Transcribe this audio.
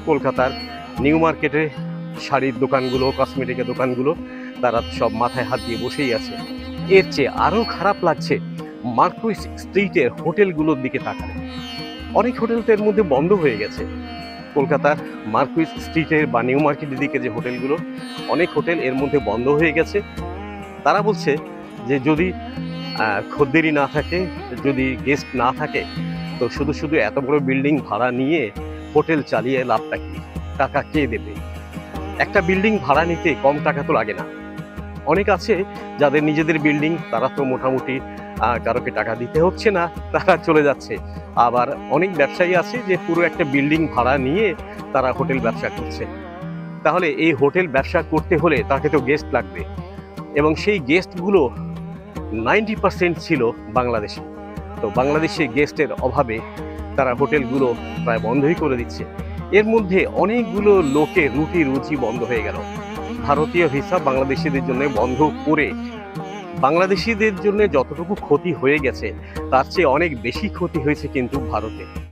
কলকাতার নিউ মার্কেটে শাড়ির দোকানগুলো, কসমেটিকের দোকানগুলো তারা সব মাথায় হাত দিয়ে বসেই আছে। এর চেয়ে আরও খারাপ লাগছে মার্কুইস স্ট্রিটের হোটেলগুলোর দিকে তাকালে। অনেক হোটেল তো এর মধ্যে বন্ধ হয়ে গেছে। কলকাতার মার্কুইস স্ট্রিটের বা নিউ মার্কেটের দিকে যে হোটেলগুলো, অনেক হোটেল এর মধ্যে বন্ধ হয়ে গেছে। তারা বলছে যে যদি খদ্দেরই না থাকে, যদি গেস্ট না থাকে, তো শুধু শুধু এত বড় বিল্ডিং ভাড়া নিয়ে হোটেল চালিয়ে লাভটা কি? টাকা কে দেবে? একটা বিল্ডিং ভাড়া নিতে কম টাকা তো লাগে না। অনেক আছে যাদের নিজেদের বিল্ডিং, তারা তো মোটামুটি কারোকে টাকা দিতে হচ্ছে না, তারা চলে যাচ্ছে। আবার অনেক ব্যবসায়ী আছে যে পুরো একটা বিল্ডিং ভাড়া নিয়ে তারা হোটেল ব্যবসা করছে। তাহলে এই হোটেল ব্যবসা করতে হলে তাকে তো গেস্ট লাগবে, এবং সেই গেস্টগুলো 90% ছিল বাংলাদেশি। তো বাংলাদেশি গেস্টের অভাবে তারা হোটেলগুলো প্রায় বন্ধই করে দিচ্ছে। এর মধ্যে অনেকগুলো লোকের রুটি রুজি বন্ধ হয়ে গেল। ভারতীয় ভিসা বাংলাদেশিদের জন্য বন্ধ করে বাংলাদেশিদের জন্য যতটুকু ক্ষতি হয়ে গেছে তার চেয়ে অনেক বেশি ক্ষতি হয়েছে কিন্তু ভারতে।